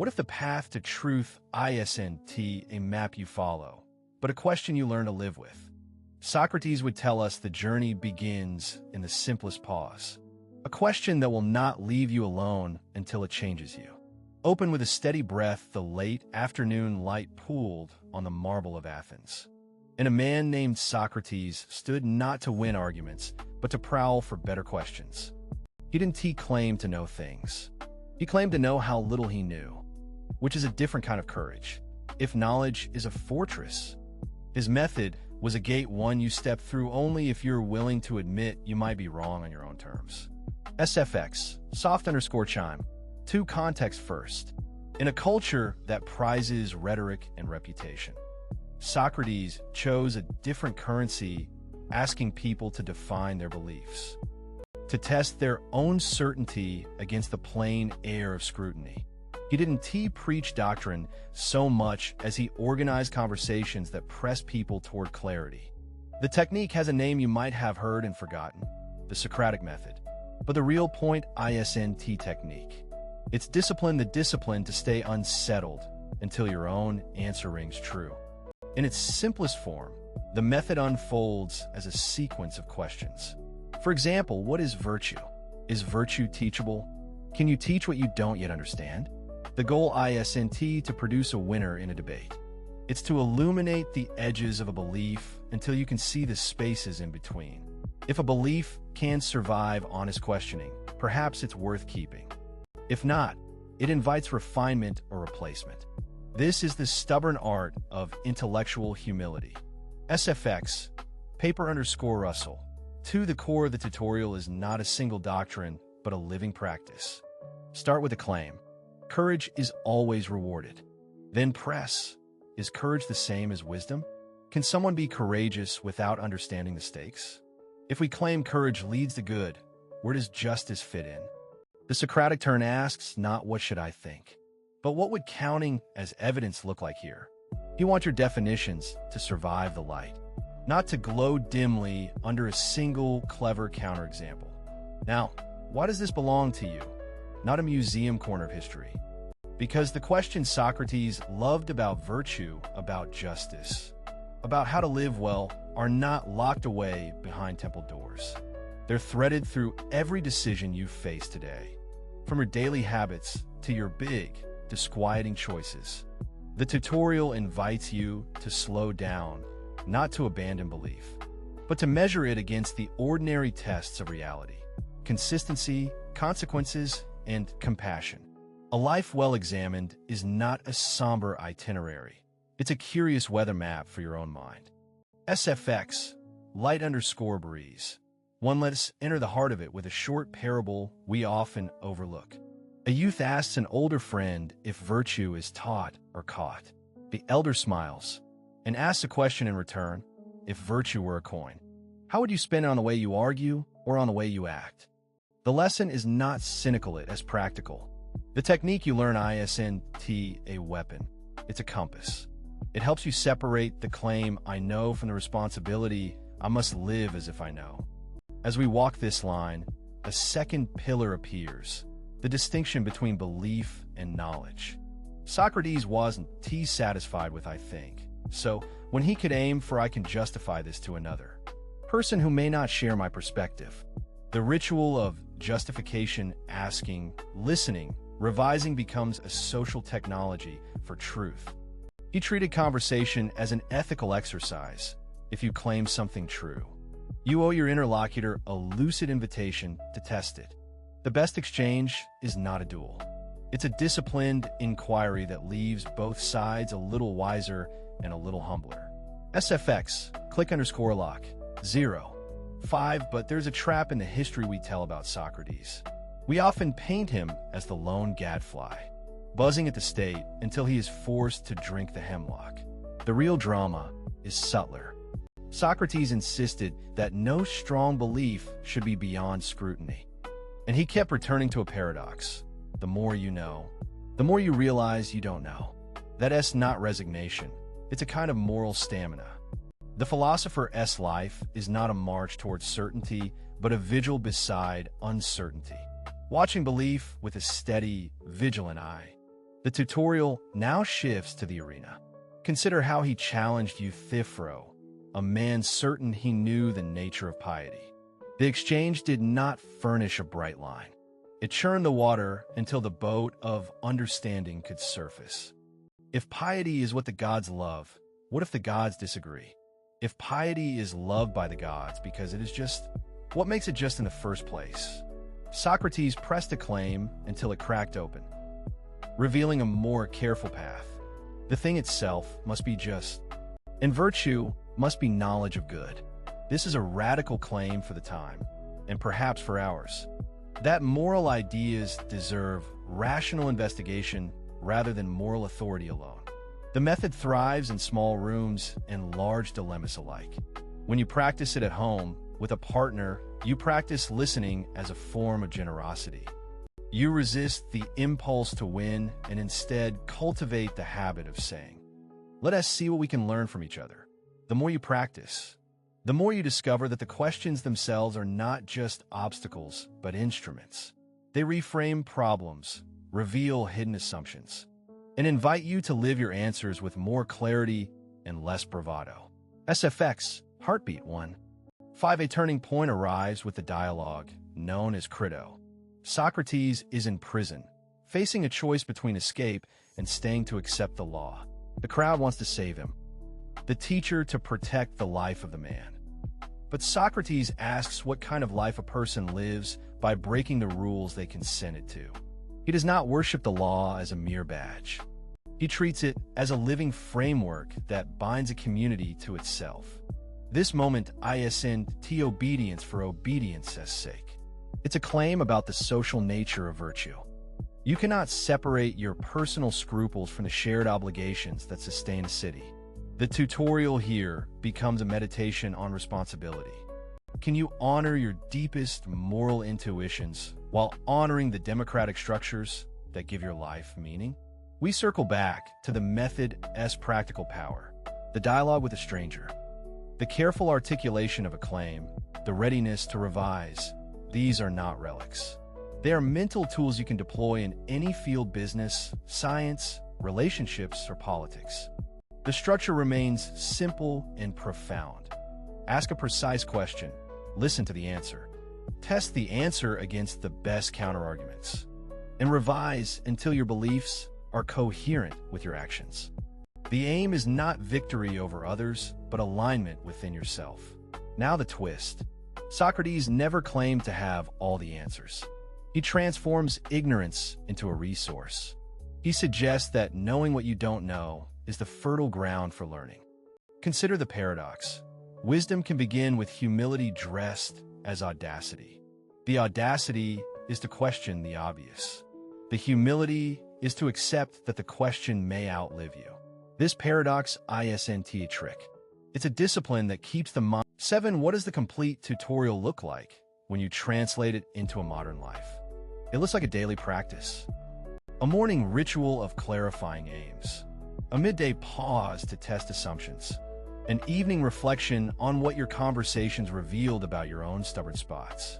What if the path to truth isn't a map you follow, but a question you learn to live with? Socrates would tell us the journey begins in the simplest pause. A question that will not leave you alone until it changes you. Open with a steady breath, the late afternoon light pooled on the marble of Athens. And a man named Socrates stood not to win arguments, but to prowl for better questions. He didn't claim to know things. He claimed to know how little he knew, which is a different kind of courage. If knowledge is a fortress, his method was a gate, one you step through only if you're willing to admit you might be wrong on your own terms. SFX, soft_chime. 2 Context first. In a culture that prizes rhetoric and reputation, Socrates chose a different currency, asking people to define their beliefs, to test their own certainty against the plain air of scrutiny. He didn't preach doctrine so much as he organized conversations that pressed people toward clarity. The technique has a name you might have heard and forgotten, the Socratic Method. But the real point isn't technique. It's discipline, the discipline to stay unsettled until your own answer rings true. In its simplest form, the method unfolds as a sequence of questions. For example, what is virtue? Is virtue teachable? Can you teach what you don't yet understand? The goal isn't to produce a winner in a debate. It's to illuminate the edges of a belief until you can see the spaces in between. If a belief can survive honest questioning, perhaps it's worth keeping. If not, it invites refinement or replacement. This is the stubborn art of intellectual humility. SFX, paper_Russell. To the core of the tutorial is not a single doctrine, but a living practice. Start with a claim. Courage is always rewarded. Then press. Is courage the same as wisdom? Can someone be courageous without understanding the stakes? If we claim courage leads to good, where does justice fit in? The Socratic turn asks not what should I think, but what would counting as evidence look like here? You want your definitions to survive the light, not to glow dimly under a single clever counterexample. Now, why does this belong to you? Not a museum corner of history. Because the questions Socrates loved about virtue, about justice, about how to live well, are not locked away behind temple doors. They're threaded through every decision you face today, from your daily habits to your big, disquieting choices. The tutorial invites you to slow down, not to abandon belief, but to measure it against the ordinary tests of reality: consistency, consequences, and compassion. A life well examined is not a somber itinerary. It's a curious weather map for your own mind. SFX, light_breeze. One lets enter the heart of it with a short parable we often overlook. A youth asks an older friend if virtue is taught or caught. The elder smiles and asks a question in return: if virtue were a coin, how would you spend it, on the way you argue or on the way you act? The lesson is not cynical, it is practical. The technique you learn isn't a weapon, it's a compass. It helps you separate the claim "I know" from the responsibility "I must live as if I know." As we walk this line, a second pillar appears: the distinction between belief and knowledge. Socrates wasn't satisfied with "I think," so when he could aim for "I can justify this to another person who may not share my perspective," the ritual of justification, asking, listening, revising becomes a social technology for truth. He treated conversation as an ethical exercise. If you claim something true, you owe your interlocutor a lucid invitation to test it. The best exchange is not a duel. It's a disciplined inquiry that leaves both sides a little wiser and a little humbler. SFX, click_lock. 5. But there's a trap in the history we tell about Socrates. We often paint him as the lone gadfly, buzzing at the state until he is forced to drink the hemlock. The real drama is subtler. Socrates insisted that no strong belief should be beyond scrutiny. And he kept returning to a paradox. The more you know, the more you realize you don't know. That's not resignation. It's a kind of moral stamina. The philosopher's life is not a march towards certainty, but a vigil beside uncertainty, watching belief with a steady, vigilant eye. The tutorial now shifts to the arena. Consider how he challenged Euthyphro, a man certain he knew the nature of piety. The exchange did not furnish a bright line. It churned the water until the boat of understanding could surface. If piety is what the gods love, what if the gods disagree? If piety is loved by the gods because it is just, what makes it just in the first place? Socrates pressed a claim until it cracked open, revealing a more careful path. The thing itself must be just, and virtue must be knowledge of good. This is a radical claim for the time, and perhaps for ours. That moral ideas deserve rational investigation rather than moral authority alone. The method thrives in small rooms and large dilemmas alike. When you practice it at home with a partner, you practice listening as a form of generosity. You resist the impulse to win and instead cultivate the habit of saying, "Let us see what we can learn from each other." The more you practice, the more you discover that the questions themselves are not just obstacles, but instruments. They reframe problems, reveal hidden assumptions, and invite you to live your answers with more clarity and less bravado. SFX, Heartbeat 1. 5. A turning point arrives with the dialogue, known as Crito. Socrates is in prison, facing a choice between escape and staying to accept the law. The crowd wants to save him, the teacher to protect the life of the man. But Socrates asks what kind of life a person lives by breaking the rules they consented to. He does not worship the law as a mere badge. He treats it as a living framework that binds a community to itself. This moment isn't obedience for obedience's sake. It's a claim about the social nature of virtue. You cannot separate your personal scruples from the shared obligations that sustain a city. The tutorial here becomes a meditation on responsibility. Can you honor your deepest moral intuitions while honoring the democratic structures that give your life meaning? We circle back to the method's practical power, the dialogue with a stranger, the careful articulation of a claim, the readiness to revise. These are not relics. They are mental tools you can deploy in any field: business, science, relationships, or politics. The structure remains simple and profound. Ask a precise question. Listen to the answer. Test the answer against the best counterarguments. And revise until your beliefs are coherent with your actions. The aim is not victory over others, but alignment within yourself. Now the twist. Socrates never claimed to have all the answers. He transforms ignorance into a resource. He suggests that knowing what you don't know is the fertile ground for learning. Consider the paradox. Wisdom can begin with humility dressed as audacity. The audacity is to question the obvious. The humility is to accept that the question may outlive you. This paradox isn't a trick. It's a discipline that keeps the mind. 7. What does the complete tutorial look like when you translate it into a modern life? It looks like a daily practice, a morning ritual of clarifying aims, a midday pause to test assumptions, an evening reflection on what your conversations revealed about your own stubborn spots.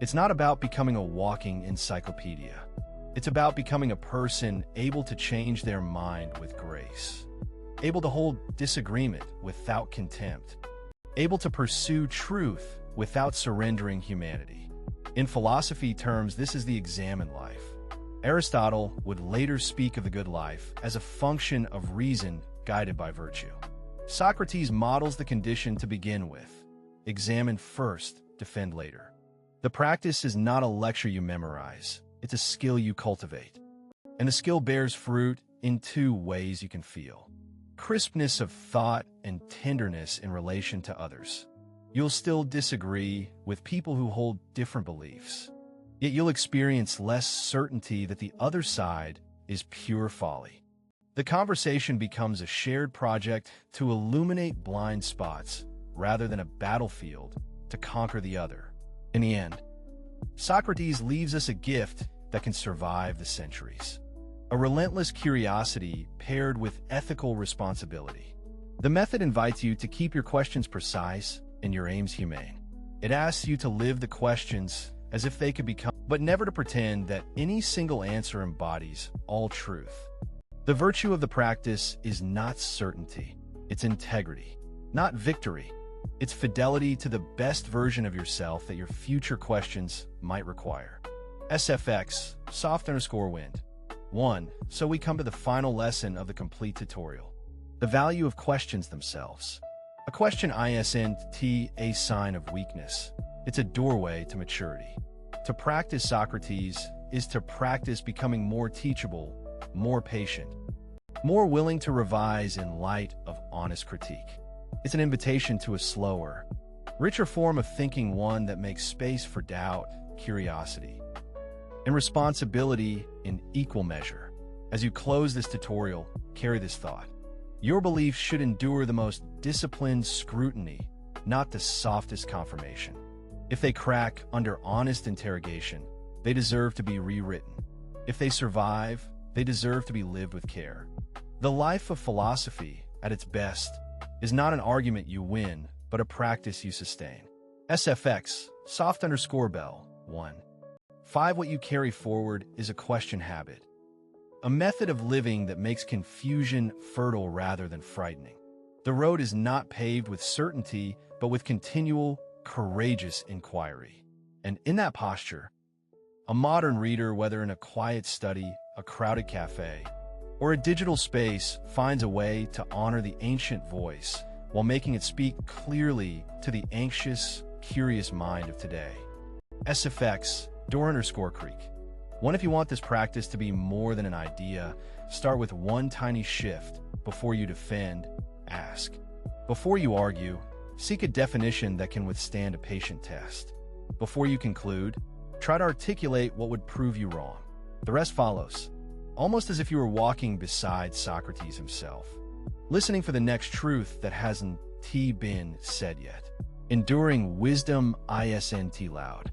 It's not about becoming a walking encyclopedia. It's about becoming a person able to change their mind with grace, able to hold disagreement without contempt, able to pursue truth without surrendering humanity. In philosophy terms, this is the examined life. Aristotle would later speak of the good life as a function of reason guided by virtue. Socrates models the condition to begin with. Examine first, defend later. The practice is not a lecture you memorize. It's a skill you cultivate. And the skill bears fruit in two ways you can feel: crispness of thought and tenderness in relation to others. You'll still disagree with people who hold different beliefs, yet you'll experience less certainty that the other side is pure folly. The conversation becomes a shared project to illuminate blind spots rather than a battlefield to conquer the other. In the end, Socrates leaves us a gift that can survive the centuries: a relentless curiosity paired with ethical responsibility. The method invites you to keep your questions precise and your aims humane. It asks you to live the questions as if they could become, but never to pretend that any single answer embodies all truth. The virtue of the practice is not certainty, it's integrity. Not victory, it's fidelity to the best version of yourself that your future questions might require. SFX, soft_wind. 1. So we come to the final lesson of the complete tutorial. The value of questions themselves. A question isn't a sign of weakness. It's a doorway to maturity. To practice Socrates is to practice becoming more teachable, more patient, more willing to revise in light of honest critique. It's an invitation to a slower, richer form of thinking, one that makes space for doubt, curiosity, and responsibility in equal measure. As you close this tutorial, carry this thought. Your beliefs should endure the most disciplined scrutiny, not the softest confirmation. If they crack under honest interrogation, they deserve to be rewritten. If they survive, they deserve to be lived with care. The life of philosophy, at its best, is not an argument you win, but a practice you sustain. SFX, soft_bell. 1. 5. What you carry forward is a question habit. A method of living that makes confusion fertile rather than frightening. The road is not paved with certainty, but with continual, courageous inquiry. And in that posture, a modern reader, whether in a quiet study, a crowded cafe, or a digital space, finds a way to honor the ancient voice while making it speak clearly to the anxious, curious mind of today. SFX, door_creek. 1. If you want this practice to be more than an idea, start with one tiny shift. Before you defend, ask. Before you argue, seek a definition that can withstand a patient test. Before you conclude, try to articulate what would prove you wrong. The rest follows, almost as if you were walking beside Socrates himself, listening for the next truth that hasn't been said yet. Enduring wisdom isn't loud.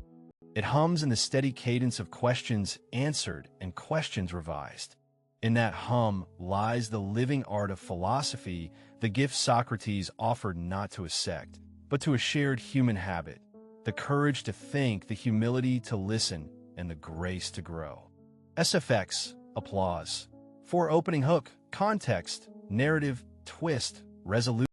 It hums in the steady cadence of questions answered and questions revised. In that hum lies the living art of philosophy, the gift Socrates offered not to a sect, but to a shared human habit, the courage to think, the humility to listen, and the grace to grow. SFX, applause. 4. Opening hook, context, narrative, twist, resolution.